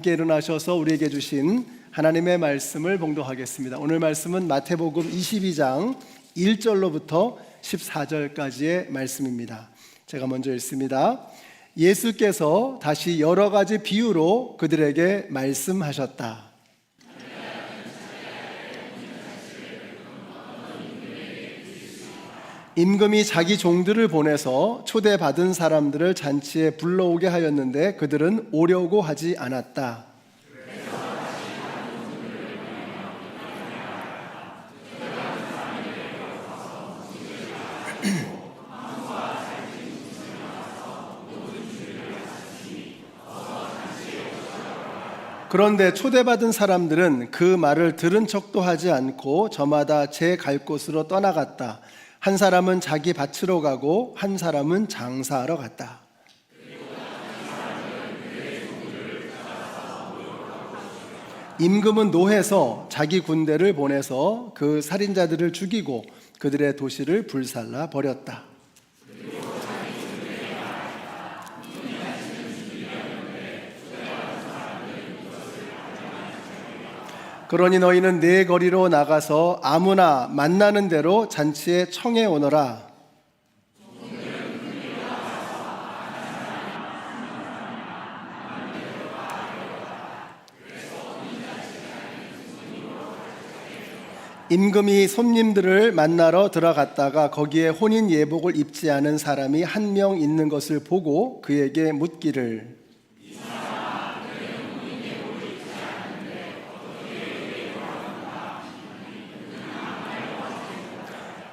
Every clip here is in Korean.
함께 일어나셔서 우리에게 주신 하나님의 말씀을 봉독하겠습니다. 오늘 말씀은 마태복음 22장 1절로부터 14절까지의 말씀입니다. 제가 먼저 읽습니다. 예수께서 다시 여러 가지 비유로 그들에게 말씀하셨다. 임금이 자기 종들을 보내서 초대받은 사람들을 잔치에 불러오게 하였는데 그들은 오려고 하지 않았다. 그런데 초대받은 사람들은 그 말을 들은 척도 하지 않고 저마다 제 갈 곳으로 떠나갔다. 한 사람은 자기 밭으로 가고 한 사람은 장사하러 갔다. 임금은 노해서 자기 군대를 보내서 그 살인자들을 죽이고 그들의 도시를 불살라 버렸다. 그러니 너희는 네 거리로 나가서 아무나 만나는 대로 잔치에 청해 오너라. 임금이 손님들을 만나러 들어갔다가 거기에 혼인 예복을 입지 않은 사람이 한 명 있는 것을 보고 그에게 묻기를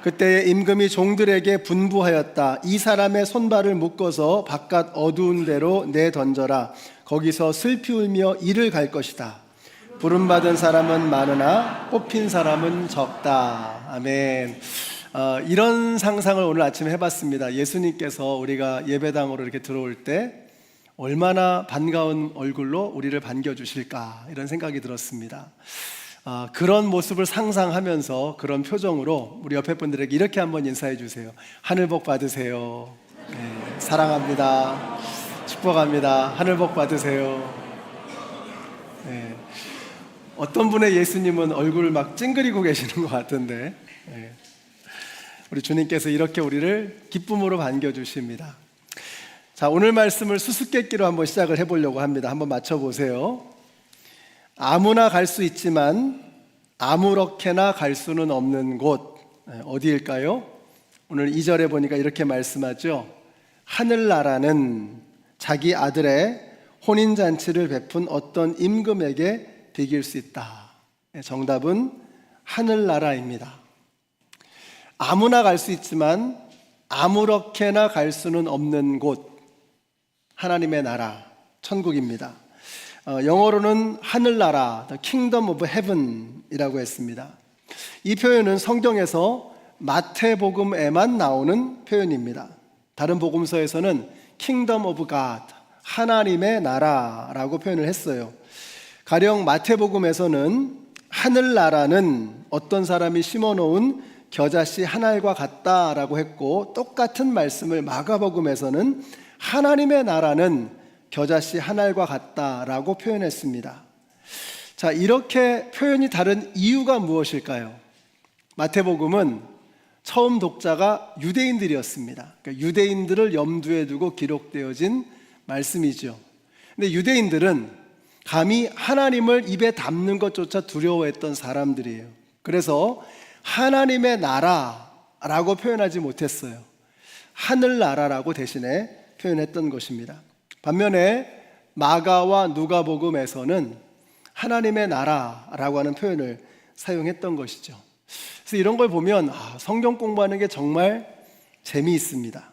그때 임금이 종들에게 분부하였다. 이 사람의 손발을 묶어서 바깥 어두운 데로 내던져라. 거기서 슬피 울며 이를 갈 것이다. 부름받은 사람은 많으나 뽑힌 사람은 적다. 아멘. 이런 상상을 오늘 아침에 해봤습니다. 예수님께서 우리가 예배당으로 이렇게 들어올 때 얼마나 반가운 얼굴로 우리를 반겨주실까 이런 생각이 들었습니다. 그런 모습을 상상하면서 그런 표정으로 우리 옆에 분들에게 이렇게 한번 인사해 주세요. 하늘 복 받으세요. 네, 사랑합니다. 축복합니다. 하늘 복 받으세요. 네, 어떤 분의 예수님은 얼굴을 막 찡그리고 계시는 것 같은데 네, 우리 주님께서 이렇게 우리를 기쁨으로 반겨주십니다. 자, 오늘 말씀을 수수께끼로 한번 시작을 해보려고 합니다. 한번 맞춰보세요. 아무나 갈 수 있지만 아무렇게나 갈 수는 없는 곳 어디일까요? 오늘 2절에 보니까 이렇게 말씀하죠. 하늘나라는 자기 아들의 혼인잔치를 베푼 어떤 임금에게 비길 수 있다. 정답은 하늘나라입니다. 아무나 갈 수 있지만 아무렇게나 갈 수는 없는 곳, 하나님의 나라, 천국입니다. 영어로는 하늘나라, The Kingdom of Heaven이라고 했습니다. 이 표현은 성경에서 마태복음에만 나오는 표현입니다. 다른 복음서에서는 Kingdom of God, 하나님의 나라라고 표현을 했어요. 가령 마태복음에서는 하늘나라는 어떤 사람이 심어놓은 겨자씨 한 알과 같다라고 했고, 똑같은 말씀을 마가복음에서는 하나님의 나라는 겨자씨 한 알과 같다라고 표현했습니다. 자, 이렇게 표현이 다른 이유가 무엇일까요? 마태복음은 처음 독자가 유대인들이었습니다. 그러니까 유대인들을 염두에 두고 기록되어진 말씀이죠. 근데 유대인들은 감히 하나님을 입에 담는 것조차 두려워했던 사람들이에요. 그래서 하나님의 나라라고 표현하지 못했어요. 하늘나라라고 대신에 표현했던 것입니다. 반면에 마가와 누가복음에서는 하나님의 나라라고 하는 표현을 사용했던 것이죠. 그래서 이런 걸 보면 성경 공부하는 게 정말 재미있습니다.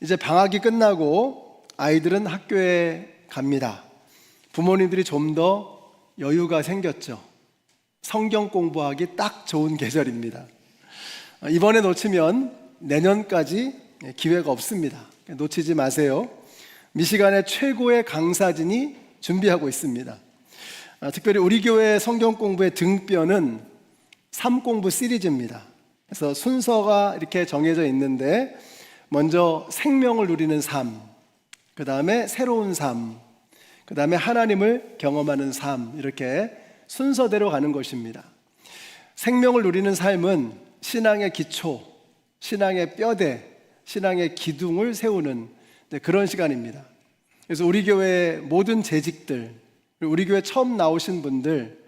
이제 방학이 끝나고 아이들은 학교에 갑니다. 부모님들이 좀 더 여유가 생겼죠. 성경 공부하기 딱 좋은 계절입니다. 이번에 놓치면 내년까지 기회가 없습니다. 놓치지 마세요. 미시간의 최고의 강사진이 준비하고 있습니다. 특별히 우리 교회 성경 공부의 등뼈는 삶공부 시리즈입니다. 그래서 순서가 이렇게 정해져 있는데 먼저 생명을 누리는 삶, 그 다음에 새로운 삶, 그 그 다음에 하나님을 경험하는 삶, 이렇게 순서대로 가는 것입니다. 생명을 누리는 삶은 신앙의 기초, 신앙의 뼈대, 신앙의 기둥을 세우는 그런 시간입니다. 그래서 우리 교회의 모든 재직들, 우리 교회 처음 나오신 분들,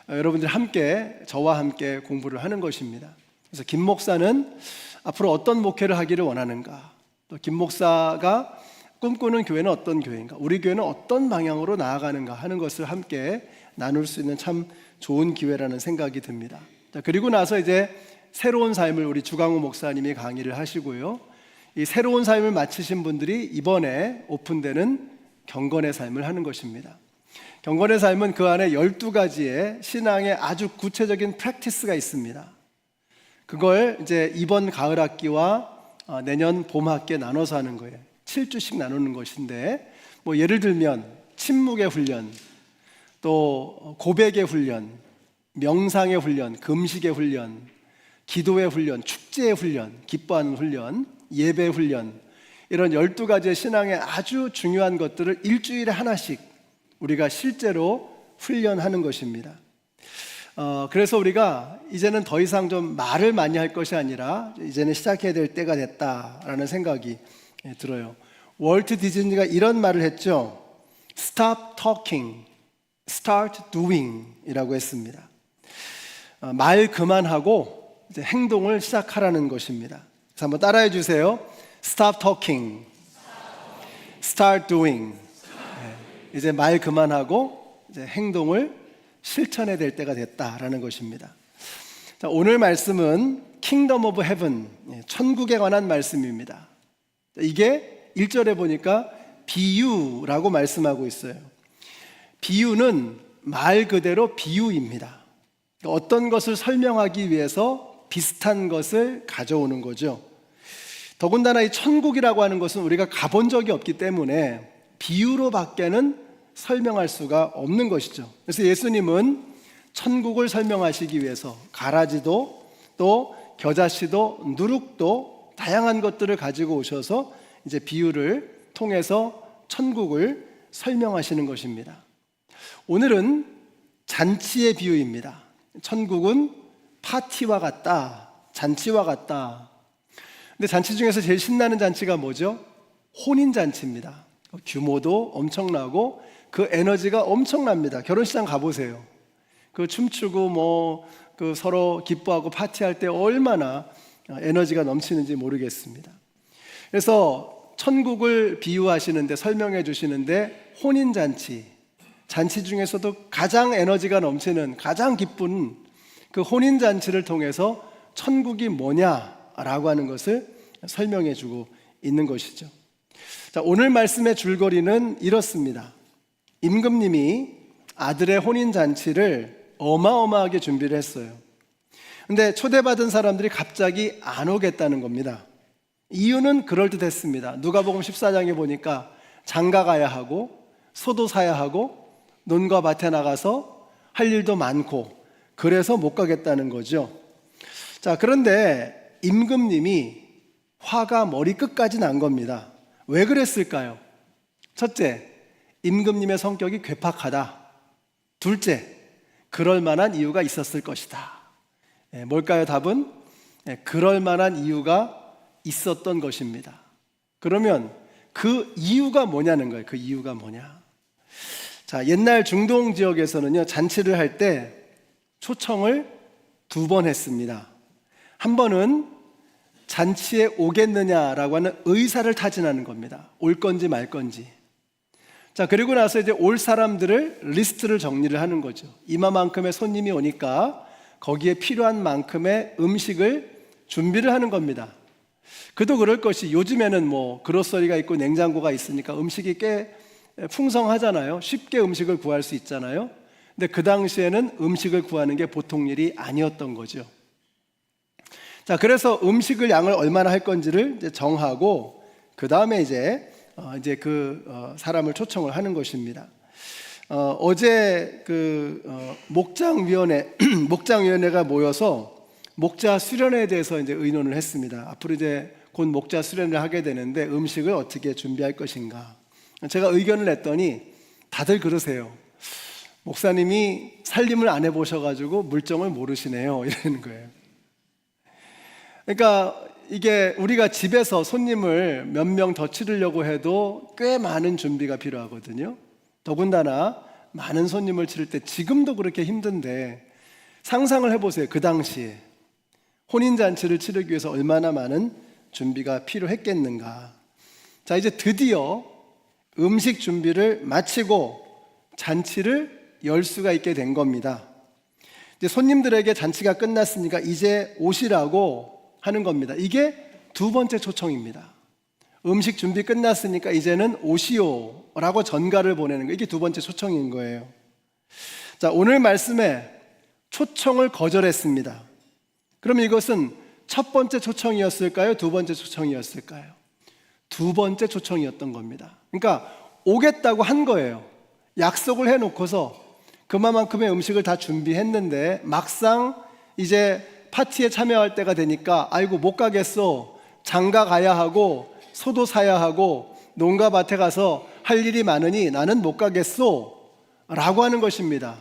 여러분들 함께 저와 함께 공부를 하는 것입니다. 그래서 김 목사는 앞으로 어떤 목회를 하기를 원하는가, 또 김 목사가 꿈꾸는 교회는 어떤 교회인가, 우리 교회는 어떤 방향으로 나아가는가 하는 것을 함께 나눌 수 있는 참 좋은 기회라는 생각이 듭니다. 자, 그리고 나서 이제 새로운 삶을 우리 주강우 목사님이 강의를 하시고요, 이 새로운 삶을 마치신 분들이 이번에 오픈되는 경건의 삶을 하는 것입니다. 경건의 삶은 그 안에 12가지의 신앙의 아주 구체적인 프랙티스가 있습니다. 그걸 이제 이번 가을 학기와 내년 봄 학기에 나눠서 하는 거예요. 7주씩 나누는 것인데, 뭐 예를 들면 침묵의 훈련, 또 고백의 훈련, 명상의 훈련, 금식의 훈련, 기도의 훈련, 축제의 훈련, 기뻐하는 훈련, 예배 훈련, 이런 12가지의 신앙의 아주 중요한 것들을 일주일에 하나씩 우리가 실제로 훈련하는 것입니다. 그래서 우리가 이제는 더 이상 좀 말을 많이 할 것이 아니라 이제는 시작해야 될 때가 됐다라는 생각이 들어요. 월트 디즈니가 이런 말을 했죠. Stop talking, start doing 이라고 했습니다. 말 그만하고 이제 행동을 시작하라는 것입니다. 그래서 한번 따라해 주세요. Stop talking, start doing. 이제 말 그만하고 이제 행동을 실천해야 될 때가 됐다라는 것입니다. 자, 오늘 말씀은 Kingdom of Heaven, 천국에 관한 말씀입니다. 이게 1절에 보니까 비유라고 말씀하고 있어요. 비유는 말 그대로 비유입니다. 어떤 것을 설명하기 위해서 비슷한 것을 가져오는 거죠. 더군다나 이 천국이라고 하는 것은 우리가 가본 적이 없기 때문에 비유로 밖에는 설명할 수가 없는 것이죠. 그래서 예수님은 천국을 설명하시기 위해서 가라지도 또 겨자씨도 누룩도 다양한 것들을 가지고 오셔서 이제 비유를 통해서 천국을 설명하시는 것입니다. 오늘은 잔치의 비유입니다. 천국은 파티와 같다, 잔치와 같다. 근데 잔치 중에서 제일 신나는 잔치가 뭐죠? 혼인잔치입니다. 규모도 엄청나고 그 에너지가 엄청납니다. 결혼식장 가보세요. 그 춤추고 그 서로 기뻐하고 파티할 때 얼마나 에너지가 넘치는지 모르겠습니다. 그래서 천국을 비유하시는데, 설명해 주시는데, 혼인잔치, 잔치 중에서도 가장 에너지가 넘치는, 가장 기쁜 그 혼인잔치를 통해서 천국이 뭐냐라고 하는 것을 설명해 주고 있는 것이죠. 자, 오늘 말씀의 줄거리는 이렇습니다. 임금님이 아들의 혼인잔치를 어마어마하게 준비를 했어요. 근데 초대받은 사람들이 갑자기 안 오겠다는 겁니다. 이유는 그럴듯했습니다. 누가복음 14장에 보니까 장가 가야 하고 소도 사야 하고 논과 밭에 나가서 할 일도 많고 그래서 못 가겠다는 거죠. 자, 그런데 임금님이 화가 머리끝까지 난 겁니다. 왜 그랬을까요? 첫째, 임금님의 성격이 괴팍하다. 둘째, 그럴 만한 이유가 있었을 것이다. 뭘까요? 답은 그럴 만한 이유가 있었던 것입니다. 그러면 그 이유가 뭐냐는 거예요. 그 이유가 뭐냐? 자, 옛날 중동 지역에서는요, 잔치를 할 때 초청을 2번 했습니다. 한 번은 잔치에 오겠느냐라고 하는 의사를 타진하는 겁니다. 올 건지 말 건지. 자, 그리고 나서 이제 올 사람들을 리스트를 정리를 하는 거죠. 이마만큼의 손님이 오니까 거기에 필요한 만큼의 음식을 준비를 하는 겁니다. 그도 그럴 것이, 요즘에는 그로서리가 있고 냉장고가 있으니까 음식이 꽤 풍성하잖아요. 쉽게 음식을 구할 수 있잖아요. 근데 그 당시에는 음식을 구하는 게 보통 일이 아니었던 거죠. 자, 그래서 음식을 양을 얼마나 할 건지를 이제 정하고 그 다음에 이제 사람을 초청을 하는 것입니다. 어제 목장위원회가 모여서 목자 수련회에 대해서 이제 의논을 했습니다. 앞으로 이제 곧 목자 수련을 하게 되는데 음식을 어떻게 준비할 것인가. 제가 의견을 냈더니 다들 그러세요. 목사님이 살림을 안 해보셔가지고 물정을 모르시네요. 이러는 거예요. 그러니까 이게 우리가 집에서 손님을 몇 명 더 치르려고 해도 꽤 많은 준비가 필요하거든요. 더군다나 많은 손님을 치를 때 지금도 그렇게 힘든데 상상을 해보세요. 그 당시에 혼인잔치를 치르기 위해서 얼마나 많은 준비가 필요했겠는가. 자, 이제 드디어 음식 준비를 마치고 잔치를 열 수가 있게 된 겁니다. 이제 손님들에게 잔치가 끝났으니까 이제 오시라고 하는 겁니다. 이게 두 번째 초청입니다. 음식 준비 끝났으니까 이제는 오시오라고 전가를 보내는 거, 이게 두 번째 초청인 거예요. 자, 오늘 말씀에 초청을 거절했습니다. 그럼 이것은 첫 번째 초청이었을까요? 두 번째 초청이었을까요? 두 번째 초청이었던 겁니다. 그러니까 오겠다고 한 거예요. 약속을 해놓고서 그만큼의 음식을 다 준비했는데 막상 이제 파티에 참여할 때가 되니까 아이고 못 가겠어, 장가 가야 하고 소도 사야 하고 농가밭에 가서 할 일이 많으니 나는 못 가겠어 라고 하는 것입니다.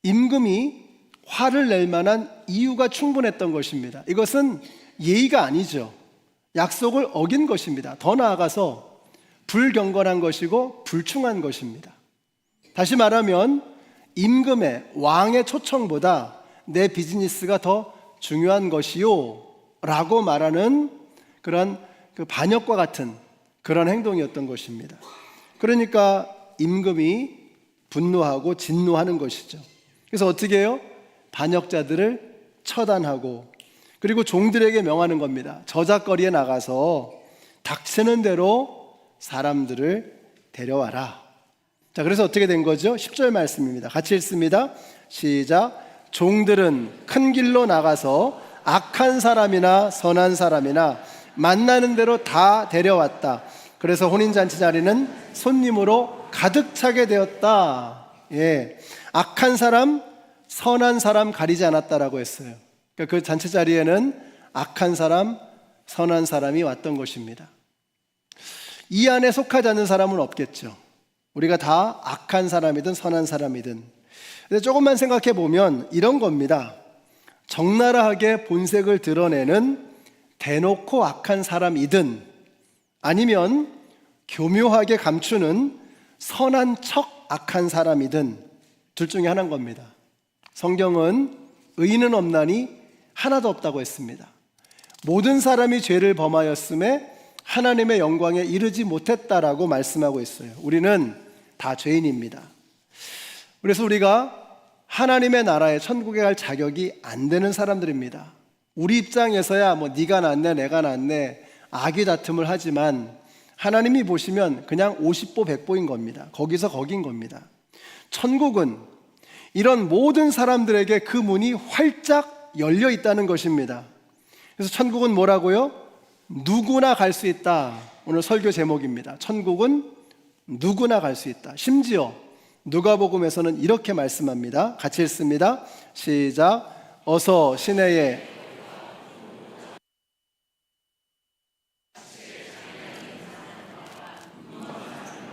임금이 화를 낼 만한 이유가 충분했던 것입니다. 이것은 예의가 아니죠. 약속을 어긴 것입니다. 더 나아가서 불경건한 것이고 불충한 것입니다. 다시 말하면 임금의, 왕의 초청보다 내 비즈니스가 더 중요한 것이요 라고 말하는 그런 그 반역과 같은 그런 행동이었던 것입니다. 그러니까 임금이 분노하고 진노하는 것이죠. 그래서 어떻게 해요? 반역자들을 처단하고 그리고 종들에게 명하는 겁니다. 저작거리에 나가서 닥치는 대로 사람들을 데려와라. 자, 그래서 어떻게 된 거죠? 10절 말씀입니다. 같이 읽습니다. 시작. 종들은 큰 길로 나가서 악한 사람이나 선한 사람이나 만나는 대로 다 데려왔다. 그래서 혼인잔치 자리는 손님으로 가득 차게 되었다. 예, 악한 사람, 선한 사람 가리지 않았다라고 했어요. 그러니까 그 잔치 자리에는 악한 사람, 선한 사람이 왔던 것입니다. 이 안에 속하지 않는 사람은 없겠죠. 우리가 다 악한 사람이든 선한 사람이든. 근데 조금만 생각해 보면 이런 겁니다. 적나라하게 본색을 드러내는 대놓고 악한 사람이든 아니면 교묘하게 감추는 선한 척 악한 사람이든 둘 중에 하나인 겁니다. 성경은 의인은 없나니 하나도 없다고 했습니다. 모든 사람이 죄를 범하였음에 하나님의 영광에 이르지 못했다라고 말씀하고 있어요. 우리는 다 죄인입니다. 그래서 우리가 하나님의 나라에 천국에 갈 자격이 안 되는 사람들입니다. 우리 입장에서야 뭐 네가 낫네 내가 낫네 악의 다툼을 하지만 하나님이 보시면 그냥 50보 100보인 겁니다. 거기서 거긴 겁니다. 천국은 이런 모든 사람들에게 그 문이 활짝 열려 있다는 것입니다. 그래서 천국은 뭐라고요? 누구나 갈 수 있다. 오늘 설교 제목입니다. 천국은 누구나 갈 수 있다. 심지어 누가복음에서는 이렇게 말씀합니다. 같이 읽습니다. 시작. 어서 시내에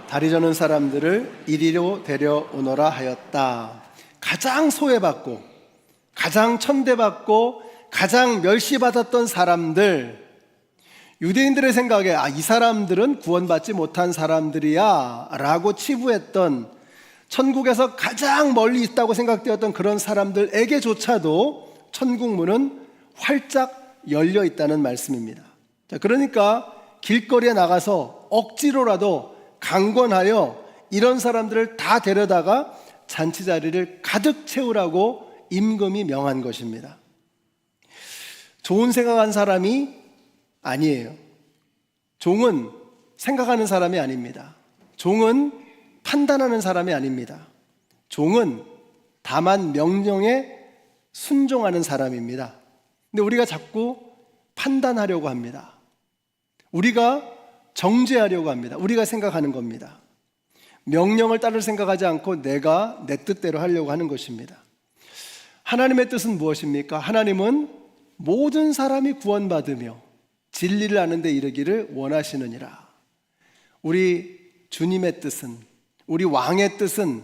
다리 저는 사람들을 이리로 데려오너라 하였다. 가장 소외받고 가장 천대받고 가장 멸시받았던 사람들, 유대인들의 생각에 이 사람들은 구원받지 못한 사람들이야 라고 치부했던, 천국에서 가장 멀리 있다고 생각되었던 그런 사람들에게조차도 천국 문은 활짝 열려 있다는 말씀입니다. 자, 그러니까 길거리에 나가서 억지로라도 강권하여 이런 사람들을 다 데려다가 잔치 자리를 가득 채우라고 임금이 명한 것입니다. 좋은 생각한 사람이 아니에요. 종은 생각하는 사람이 아닙니다. 종은 판단하는 사람이 아닙니다. 종은 다만 명령에 순종하는 사람입니다. 근데 우리가 자꾸 판단하려고 합니다. 우리가 정죄하려고 합니다. 우리가 생각하는 겁니다. 명령을 따를 생각하지 않고 내가 내 뜻대로 하려고 하는 것입니다. 하나님의 뜻은 무엇입니까? 하나님은 모든 사람이 구원받으며 진리를 아는 데 이르기를 원하시느니라. 우리 주님의 뜻은, 우리 왕의 뜻은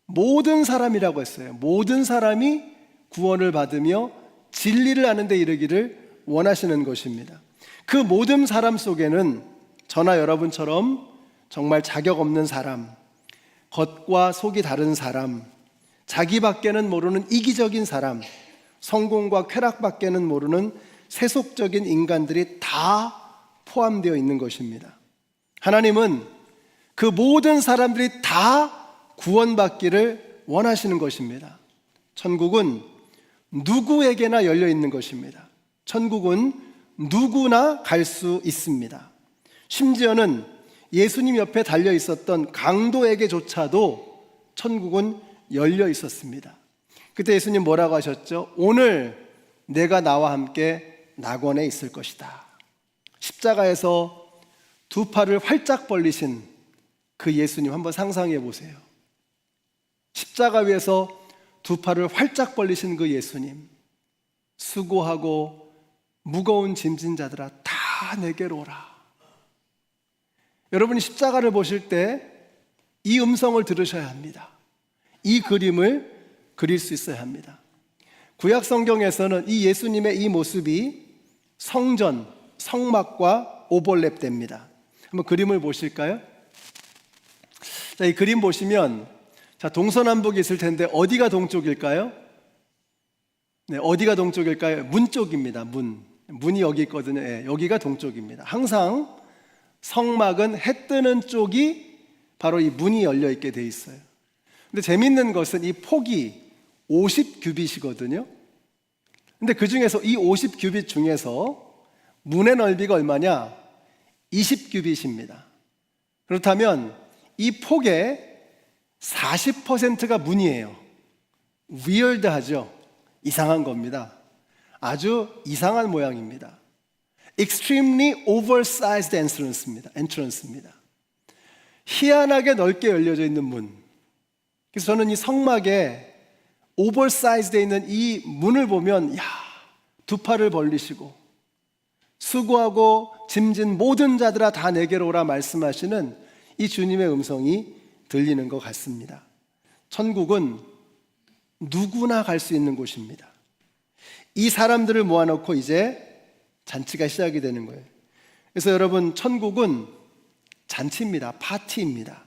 모든 사람이라고 했어요. 모든 사람이 구원을 받으며 진리를 아는 데 이르기를 원하시는 것입니다. 그 모든 사람 속에는 저나 여러분처럼 정말 자격 없는 사람, 겉과 속이 다른 사람, 자기밖에는 모르는 이기적인 사람, 성공과 쾌락밖에는 모르는 세속적인 인간들이 다 포함되어 있는 것입니다. 하나님은 그 모든 사람들이 다 구원받기를 원하시는 것입니다. 천국은 누구에게나 열려 있는 것입니다. 천국은 누구나 갈 수 있습니다. 심지어는 예수님 옆에 달려 있었던 강도에게조차도 천국은 열려 있었습니다. 그때 예수님 뭐라고 하셨죠? 오늘 내가 나와 함께 낙원에 있을 것이다. 십자가에서 두 팔을 활짝 벌리신 그 예수님 한번 상상해 보세요. 십자가 위에서 두 팔을 활짝 벌리신 그 예수님, 수고하고 무거운 짐진 자들아 다 내게로 오라. 여러분이 십자가를 보실 때 이 음성을 들으셔야 합니다. 이 그림을 그릴 수 있어야 합니다. 구약 성경에서는 이 예수님의 이 모습이 성전, 성막과 오버랩됩니다. 한번 그림을 보실까요? 자, 이 그림 보시면 동서남북이 있을 텐데 어디가 동쪽일까요? 네, 어디가 동쪽일까요? 문 쪽입니다. 문이 여기 있거든요. 네, 여기가 동쪽입니다. 항상 성막은 해 뜨는 쪽이 바로 이 문이 열려 있게 돼 있어요. 근데 재밌는 것은 이 폭이 50규빗이거든요. 근데 그 중에서 이 50규빗 중에서 문의 넓이가 얼마냐? 20규빗입니다. 그렇다면 이 폭의 40%가 문이에요. weird하죠? 이상한 겁니다. 아주 이상한 모양입니다. Extremely oversized entrance입니다. 희한하게 넓게 열려져 있는 문. 그래서 저는 이 성막에 오버사이즈되어 있는 이 문을 보면 두 팔을 벌리시고 수고하고 짐진 모든 자들아 다 내게로 오라 말씀하시는 이 주님의 음성이 들리는 것 같습니다. 천국은 누구나 갈 수 있는 곳입니다. 이 사람들을 모아놓고 이제 잔치가 시작이 되는 거예요. 그래서 여러분, 천국은 잔치입니다. 파티입니다.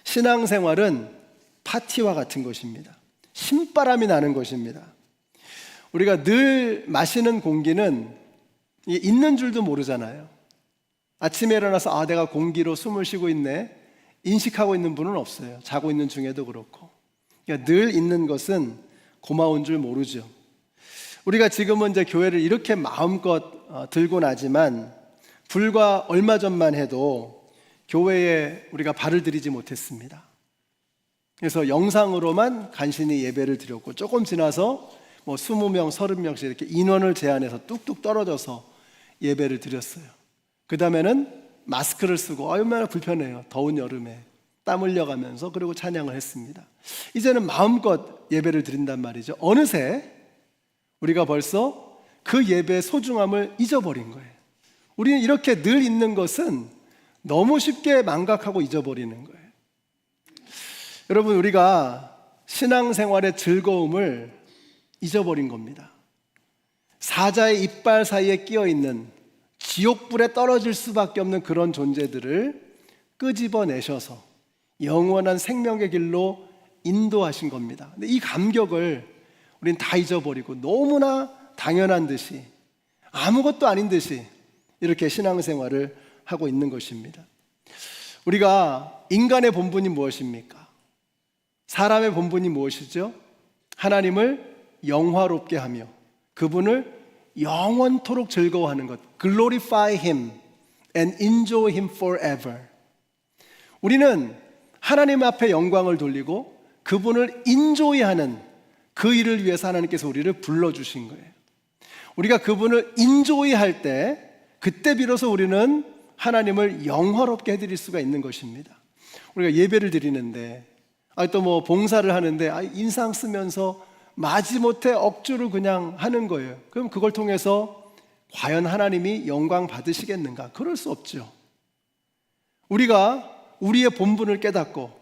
신앙생활은 파티와 같은 것입니다. 신바람이 나는 것입니다. 우리가 늘 마시는 공기는 있는 줄도 모르잖아요. 아침에 일어나서 내가 공기로 숨을 쉬고 있네 인식하고 있는 분은 없어요. 자고 있는 중에도 그렇고. 그러니까 늘 있는 것은 고마운 줄 모르죠. 우리가 지금은 이제 교회를 이렇게 마음껏 들고 나지만 불과 얼마 전만 해도 교회에 우리가 발을 들이지 못했습니다. 그래서 영상으로만 간신히 예배를 드렸고 조금 지나서 20명, 30명씩 이렇게 인원을 제한해서 뚝뚝 떨어져서 예배를 드렸어요. 그 다음에는 마스크를 쓰고 얼마나 불편해요. 더운 여름에 땀 흘려가면서 그리고 찬양을 했습니다. 이제는 마음껏 예배를 드린단 말이죠. 어느새 우리가 벌써 그 예배의 소중함을 잊어버린 거예요. 우리는 이렇게 늘 있는 것은 너무 쉽게 망각하고 잊어버리는 거예요. 여러분, 우리가 신앙생활의 즐거움을 잊어버린 겁니다. 사자의 이빨 사이에 끼어있는 지옥불에 떨어질 수밖에 없는 그런 존재들을 끄집어내셔서 영원한 생명의 길로 인도하신 겁니다. 근데 이 감격을 우린 다 잊어버리고 너무나 당연한 듯이 아무것도 아닌 듯이 이렇게 신앙생활을 하고 있는 것입니다. 우리가 인간의 본분이 무엇입니까? 사람의 본분이 무엇이죠? 하나님을 영화롭게 하며 그분을 영원토록 즐거워하는 것. Glorify Him and enjoy Him forever. 우리는 하나님 앞에 영광을 돌리고 그분을 인조이하는 그 일을 위해서 하나님께서 우리를 불러주신 거예요. 우리가 그분을 인조이할 때 그때 비로소 우리는 하나님을 영화롭게 해드릴 수가 있는 것입니다. 우리가 예배를 드리는데 또 봉사를 하는데 인상 쓰면서 마지못해 억지로 그냥 하는 거예요. 그럼 그걸 통해서 과연 하나님이 영광 받으시겠는가? 그럴 수 없죠. 우리가 우리의 본분을 깨닫고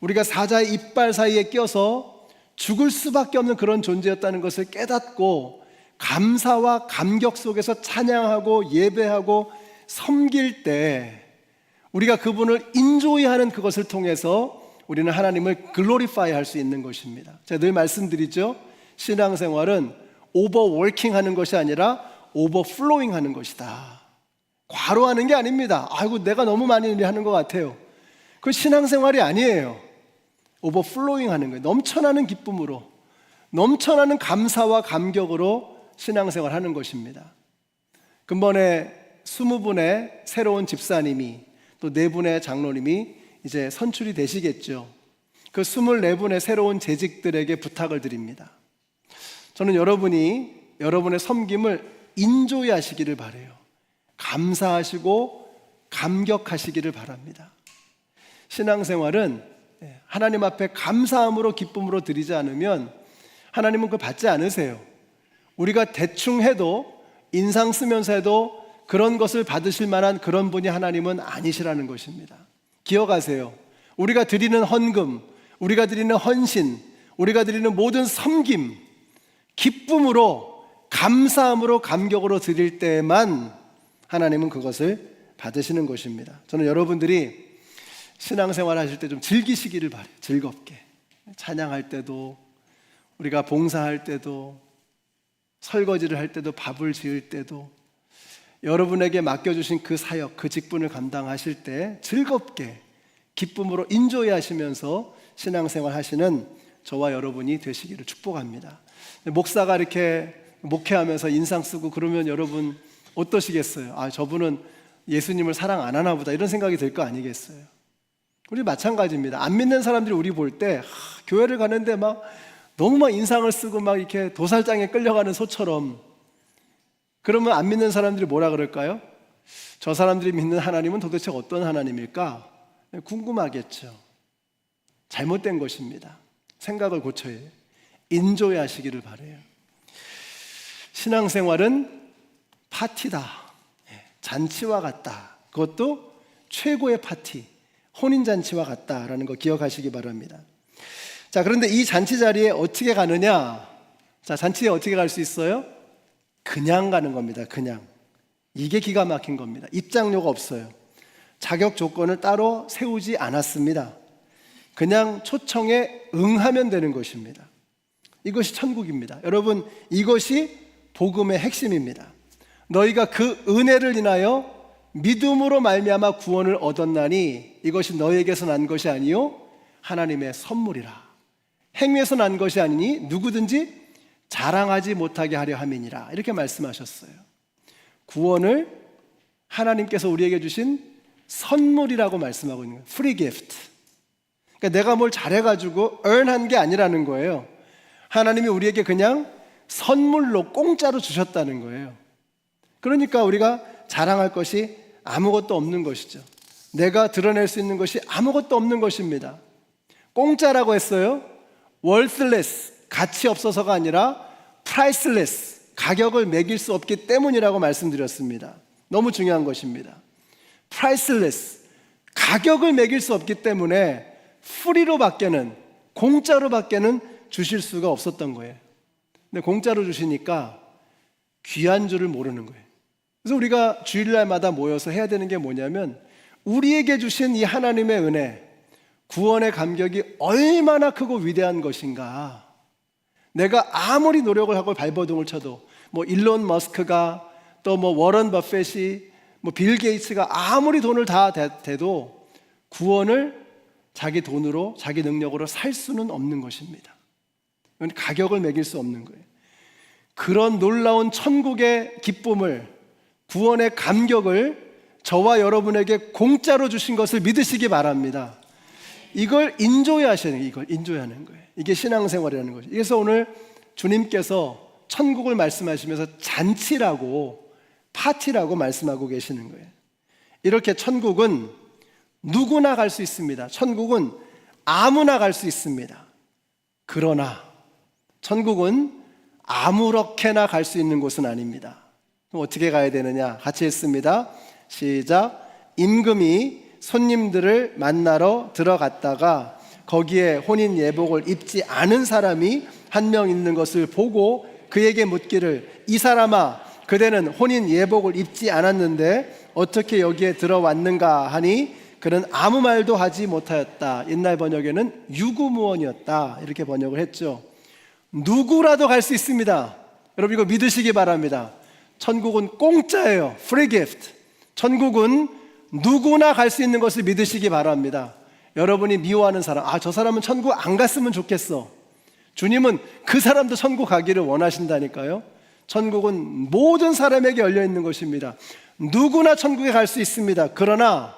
우리가 사자의 이빨 사이에 껴서 죽을 수밖에 없는 그런 존재였다는 것을 깨닫고 감사와 감격 속에서 찬양하고 예배하고 섬길 때 우리가 그분을 인조이하는 그것을 통해서 우리는 하나님을 글로리파이 할 수 있는 것입니다. 제가 늘 말씀드리죠. 신앙생활은 오버워킹 하는 것이 아니라 오버플로잉 하는 것이다. 과로하는 게 아닙니다. 아이고 내가 너무 많이 하는 것 같아요. 그 신앙생활이 아니에요. 오버플로잉 하는 거예요. 넘쳐나는 기쁨으로, 넘쳐나는 감사와 감격으로 신앙생활 하는 것입니다. 근본에 20분의 새로운 집사님이 또 4분의 장로님이 이제 선출이 되시겠죠. 그 24분의 새로운 재직들에게 부탁을 드립니다. 저는 여러분이 여러분의 섬김을 인조이 하시기를 바라요. 감사하시고 감격하시기를 바랍니다. 신앙생활은 하나님 앞에 감사함으로 기쁨으로 드리지 않으면 하나님은 그걸 받지 않으세요. 우리가 대충 해도 인상 쓰면서 해도 그런 것을 받으실 만한 그런 분이 하나님은 아니시라는 것입니다. 기억하세요. 우리가 드리는 헌금, 우리가 드리는 헌신, 우리가 드리는 모든 섬김, 기쁨으로, 감사함으로, 감격으로 드릴 때만 하나님은 그것을 받으시는 것입니다. 저는 여러분들이 신앙생활 하실 때 좀 즐기시기를 바라요. 즐겁게 찬양할 때도, 우리가 봉사할 때도, 설거지를 할 때도, 밥을 지을 때도, 여러분에게 맡겨주신 그 사역, 그 직분을 감당하실 때 즐겁게 기쁨으로 인조이 하시면서 신앙생활 하시는 저와 여러분이 되시기를 축복합니다. 목사가 이렇게 목회하면서 인상 쓰고 그러면 여러분 어떠시겠어요? 아, 저분은 예수님을 사랑 안 하나 보다, 이런 생각이 들 거 아니겠어요? 우리 마찬가지입니다. 안 믿는 사람들이 우리 볼 때 교회를 가는데 막 너무 막 인상을 쓰고 막 이렇게 도살장에 끌려가는 소처럼, 그러면 안 믿는 사람들이 뭐라 그럴까요? 저 사람들이 믿는 하나님은 도대체 어떤 하나님일까? 궁금하겠죠. 잘못된 것입니다. 생각을 고쳐야 해요. 인조해 하시기를 바라요. 신앙생활은 파티다, 잔치와 같다. 그것도 최고의 파티, 혼인잔치와 같다라는 거 기억하시기 바랍니다. 자, 그런데 이 잔치 자리에 어떻게 가느냐? 자, 잔치에 어떻게 갈 수 있어요? 그냥 가는 겁니다. 그냥. 이게 기가 막힌 겁니다. 입장료가 없어요. 자격 조건을 따로 세우지 않았습니다. 그냥 초청에 응하면 되는 것입니다. 이것이 천국입니다. 여러분, 이것이 복음의 핵심입니다. 너희가 그 은혜를 인하여 믿음으로 말미암아 구원을 얻었나니 이것이 너희에게서 난 것이 아니요 하나님의 선물이라. 행위에서 난 것이 아니니 누구든지 자랑하지 못하게 하려 함이니라. 이렇게 말씀하셨어요. 구원을 하나님께서 우리에게 주신 선물이라고 말씀하고 있는 거예요. free gift. 그러니까 내가 뭘 잘해가지고 earn한 게 아니라는 거예요. 하나님이 우리에게 그냥 선물로 공짜로 주셨다는 거예요. 그러니까 우리가 자랑할 것이 아무것도 없는 것이죠. 내가 드러낼 수 있는 것이 아무것도 없는 것입니다. 공짜라고 했어요. worthless, 가치 없어서가 아니라 priceless, 가격을 매길 수 없기 때문이라고 말씀드렸습니다. 너무 중요한 것입니다. priceless, 가격을 매길 수 없기 때문에 free로 밖에는, 공짜로 밖에는 주실 수가 없었던 거예요. 근데 공짜로 주시니까 귀한 줄을 모르는 거예요. 그래서 우리가 주일날마다 모여서 해야 되는 게 뭐냐면 우리에게 주신 이 하나님의 은혜, 구원의 감격이 얼마나 크고 위대한 것인가. 내가 아무리 노력을 하고 발버둥을 쳐도 뭐 일론 머스크가 또 뭐 워런 버핏이 뭐 빌 게이츠가 아무리 돈을 다 대도 구원을 자기 돈으로 자기 능력으로 살 수는 없는 것입니다. 그건 가격을 매길 수 없는 거예요. 그런 놀라운 천국의 기쁨을, 구원의 감격을 저와 여러분에게 공짜로 주신 것을 믿으시기 바랍니다. 이걸 인조해 하시는 거예요. 이걸 인조해 하는 거예요. 이게 신앙생활이라는 거죠. 그래서 오늘 주님께서 천국을 말씀하시면서 잔치라고, 파티라고 말씀하고 계시는 거예요. 이렇게 천국은 누구나 갈 수 있습니다. 천국은 아무나 갈 수 있습니다. 그러나 천국은 아무렇게나 갈 수 있는 곳은 아닙니다. 그럼 어떻게 가야 되느냐? 같이 읽습니다. 시작. 임금이 손님들을 만나러 들어갔다가 거기에 혼인 예복을 입지 않은 사람이 한 명 있는 것을 보고 그에게 묻기를 이 사람아 그대는 혼인 예복을 입지 않았는데 어떻게 여기에 들어왔는가 하니 그는 아무 말도 하지 못하였다. 옛날 번역에는 유구무원이었다 이렇게 번역을 했죠. 누구라도 갈 수 있습니다. 여러분 이거 믿으시기 바랍니다. 천국은 공짜예요. Free gift. 천국은 누구나 갈 수 있는 것을 믿으시기 바랍니다. 여러분이 미워하는 사람, 저 사람은 천국 안 갔으면 좋겠어. 주님은 그 사람도 천국 가기를 원하신다니까요. 천국은 모든 사람에게 열려 있는 것입니다. 누구나 천국에 갈 수 있습니다. 그러나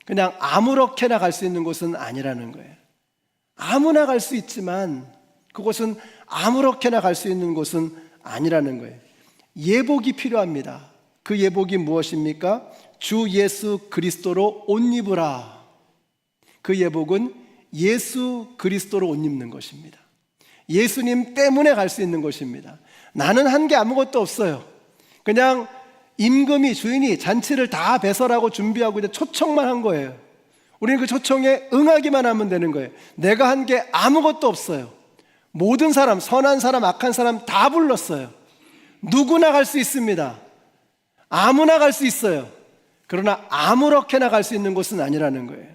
그냥 아무렇게나 갈 수 있는 곳은 아니라는 거예요. 아무나 갈 수 있지만 그곳은 아무렇게나 갈 수 있는 곳은 아니라는 거예요. 예복이 필요합니다. 그 예복이 무엇입니까? 주 예수 그리스도로 옷 입으라. 그 예복은 예수 그리스도로 옷 입는 것입니다. 예수님 때문에 갈 수 있는 것입니다. 나는 한 게 아무것도 없어요. 그냥 임금이 주인이 잔치를 다 배설하고 준비하고 이제 초청만 한 거예요. 우리는 그 초청에 응하기만 하면 되는 거예요. 내가 한 게 아무것도 없어요. 모든 사람, 선한 사람, 악한 사람 다 불렀어요. 누구나 갈 수 있습니다. 아무나 갈 수 있어요. 그러나 아무렇게나 갈 수 있는 곳은 아니라는 거예요.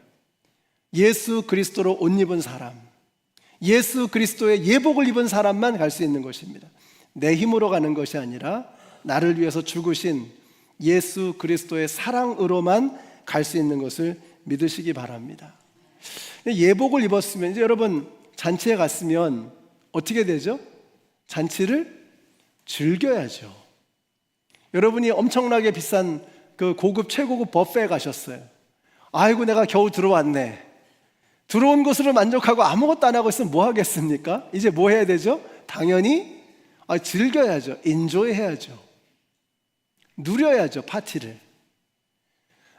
예수 그리스도로 옷 입은 사람, 예수 그리스도의 예복을 입은 사람만 갈 수 있는 것입니다. 내 힘으로 가는 것이 아니라 나를 위해서 죽으신 예수 그리스도의 사랑으로만 갈 수 있는 것을 믿으시기 바랍니다. 예복을 입었으면 이제 여러분 잔치에 갔으면 어떻게 되죠? 잔치를 즐겨야죠. 여러분이 엄청나게 비싼 그 고급 최고급 뷔페에 가셨어요. 아이고 내가 겨우 들어왔네. 들어온 것으로 만족하고 아무것도 안 하고 있으면 뭐 하겠습니까? 이제 뭐 해야 되죠? 당연히 즐겨야죠. 인조이 해야죠. 누려야죠, 파티를.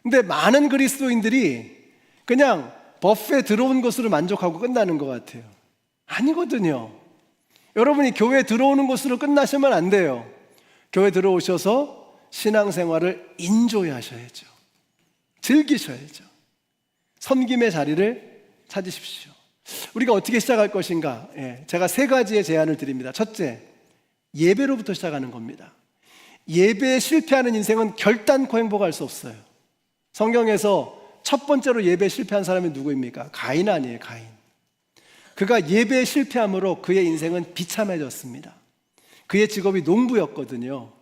근데 많은 그리스도인들이 그냥 뷔페에 들어온 것으로 만족하고 끝나는 것 같아요. 아니거든요. 여러분이 교회에 들어오는 것으로 끝나시면 안 돼요. 교회 들어오셔서 신앙생활을 인조이 하셔야죠. 즐기셔야죠. 섬김의 자리를 찾으십시오. 우리가 어떻게 시작할 것인가? 제가 세 가지의 제안을 드립니다. 첫째, 예배로부터 시작하는 겁니다. 예배에 실패하는 인생은 결단코 행복할 수 없어요. 성경에서 첫 번째로 예배에 실패한 사람이 누구입니까? 가인 아니에요, 가인. 그가 예배에 실패함으로 그의 인생은 비참해졌습니다. 그의 직업이 농부였거든요.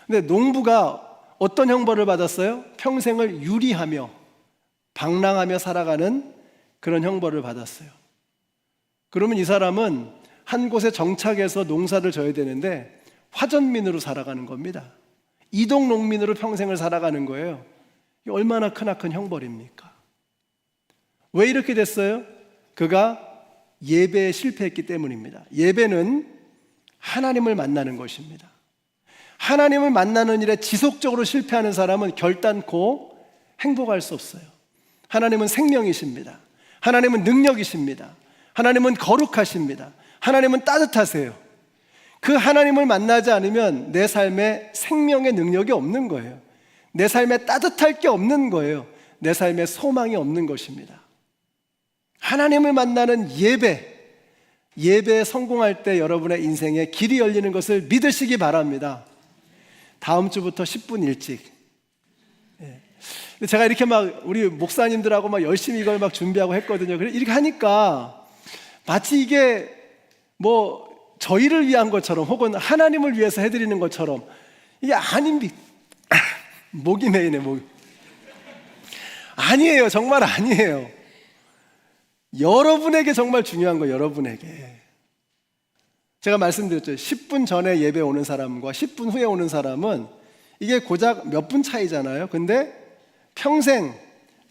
근데 농부가 어떤 형벌을 받았어요? 평생을 유리하며 방랑하며 살아가는 그런 형벌을 받았어요. 그러면 이 사람은 한 곳에 정착해서 농사를 져야 되는데 화전민으로 살아가는 겁니다. 이동 농민으로 평생을 살아가는 거예요. 이게 얼마나 크나큰 형벌입니까? 왜 이렇게 됐어요? 그가 예배에 실패했기 때문입니다. 예배는 하나님을 만나는 것입니다. 하나님을 만나는 일에 지속적으로 실패하는 사람은 결단코 행복할 수 없어요. 하나님은 생명이십니다. 하나님은 능력이십니다. 하나님은 거룩하십니다. 하나님은 따뜻하세요. 그 하나님을 만나지 않으면 내 삶에 생명의 능력이 없는 거예요. 내 삶에 따뜻할 게 없는 거예요. 내 삶에 소망이 없는 것입니다. 하나님을 만나는 예배에 성공할 때 여러분의 인생에 길이 열리는 것을 믿으시기 바랍니다. 다음 주부터 10분 일찍. 제가 이렇게 막 우리 목사님들하고 막 열심히 이걸 막 준비하고 했거든요. 그래서 이렇게 하니까 마치 이게 뭐 저희를 위한 것처럼 혹은 하나님을 위해서 해드리는 것처럼 이게 아닙니다. 목이 메이네, 목. 아니에요. 정말 아니에요. 여러분에게 정말 중요한 거예요. 여러분에게. 제가 말씀드렸죠. 10분 전에 예배 오는 사람과 10분 후에 오는 사람은 이게 고작 몇 분 차이잖아요. 근데 평생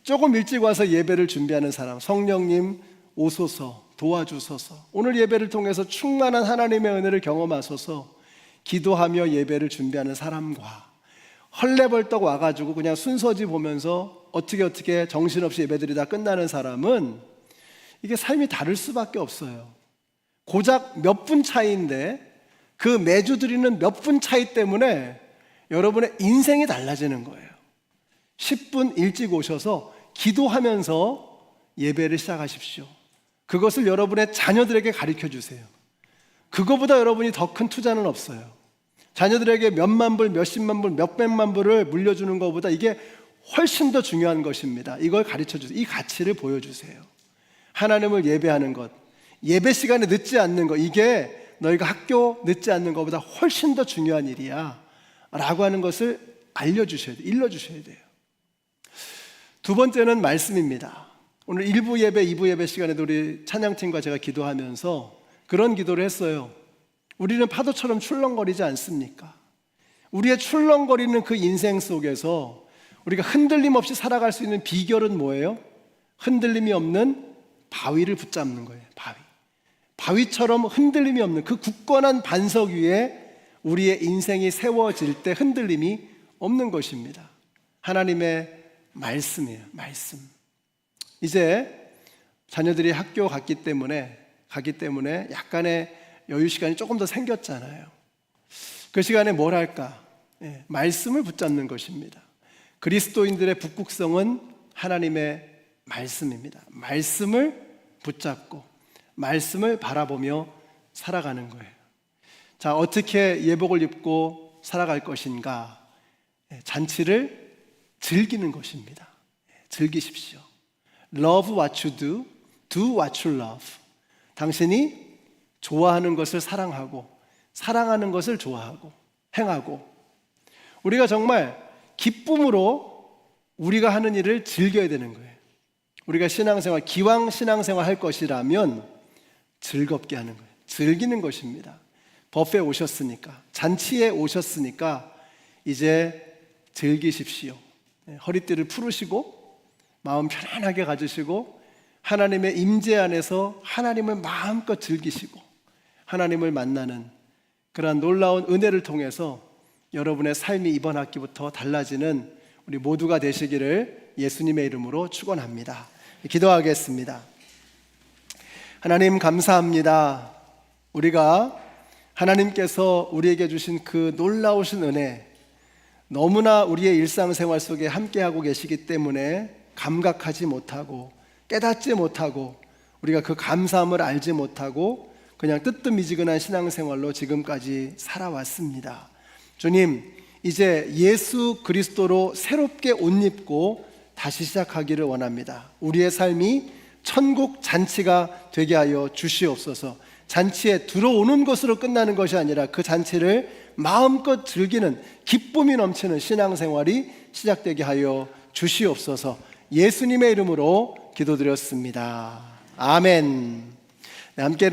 조금 일찍 와서 예배를 준비하는 사람, 성령님 오소서, 도와주소서, 오늘 예배를 통해서 충만한 하나님의 은혜를 경험하소서 기도하며 예배를 준비하는 사람과 헐레벌떡 와가지고 그냥 순서지 보면서 어떻게 정신없이 예배드리다 끝나는 사람은 이게 삶이 다를 수밖에 없어요. 고작 몇 분 차이인데 그 매주 드리는 몇 분 차이 때문에 여러분의 인생이 달라지는 거예요. 10분 일찍 오셔서 기도하면서 예배를 시작하십시오. 그것을 여러분의 자녀들에게 가르쳐 주세요. 그거보다 여러분이 더 큰 투자는 없어요. 자녀들에게 몇만 불, 몇십만 불, 몇백만 불을 물려주는 것보다 이게 훨씬 더 중요한 것입니다. 이걸 가르쳐 주세요. 이 가치를 보여주세요. 하나님을 예배하는 것, 예배 시간에 늦지 않는 것, 이게 너희가 학교 늦지 않는 것보다 훨씬 더 중요한 일이야 라고 하는 것을 알려주셔야 돼요. 일러주셔야 돼요. 두 번째는 말씀입니다. 오늘 1부 예배, 2부 예배 시간에도 우리 찬양팀과 제가 기도하면서 그런 기도를 했어요. 우리는 파도처럼 출렁거리지 않습니까? 우리의 출렁거리는 그 인생 속에서 우리가 흔들림 없이 살아갈 수 있는 비결은 뭐예요? 흔들림이 없는 바위를 붙잡는 거예요. 바위처럼 흔들림이 없는 그 굳건한 반석 위에 우리의 인생이 세워질 때 흔들림이 없는 것입니다. 하나님의 말씀이에요. 말씀. 이제 자녀들이 학교 가기 때문에 약간의 여유 시간이 조금 더 생겼잖아요. 그 시간에 뭘 할까? 말씀을 붙잡는 것입니다. 그리스도인들의 북극성은 하나님의 말씀입니다. 말씀을 붙잡고 말씀을 바라보며 살아가는 거예요. 자, 어떻게 예복을 입고 살아갈 것인가? 잔치를 즐기는 것입니다. 즐기십시오. Love what you do, do what you love. 당신이 좋아하는 것을 사랑하고 사랑하는 것을 좋아하고 행하고, 우리가 정말 기쁨으로 우리가 하는 일을 즐겨야 되는 거예요. 우리가 신앙생활, 기왕 신앙생활 할 것이라면 즐겁게 하는 거예요. 즐기는 것입니다. 뷔페에 오셨으니까, 잔치에 오셨으니까 이제 즐기십시오. 허리띠를 풀으시고 마음 편안하게 가지시고 하나님의 임재 안에서 하나님을 마음껏 즐기시고 하나님을 만나는 그러한 놀라운 은혜를 통해서 여러분의 삶이 이번 학기부터 달라지는 우리 모두가 되시기를 예수님의 이름으로 축원합니다. 기도하겠습니다. 하나님 감사합니다. 우리가 하나님께서 우리에게 주신 그 놀라우신 은혜, 너무나 우리의 일상생활 속에 함께하고 계시기 때문에 감각하지 못하고 깨닫지 못하고 우리가 그 감사함을 알지 못하고 그냥 뜨뜻미지근한 신앙생활로 지금까지 살아왔습니다. 주님, 이제 예수 그리스도로 새롭게 옷 입고 다시 시작하기를 원합니다. 우리의 삶이 천국 잔치가 되게 하여 주시옵소서. 잔치에 들어오는 것으로 끝나는 것이 아니라 그 잔치를 마음껏 즐기는 기쁨이 넘치는 신앙생활이 시작되게 하여 주시옵소서. 예수님의 이름으로 기도드렸습니다. 아멘. 함께 일어나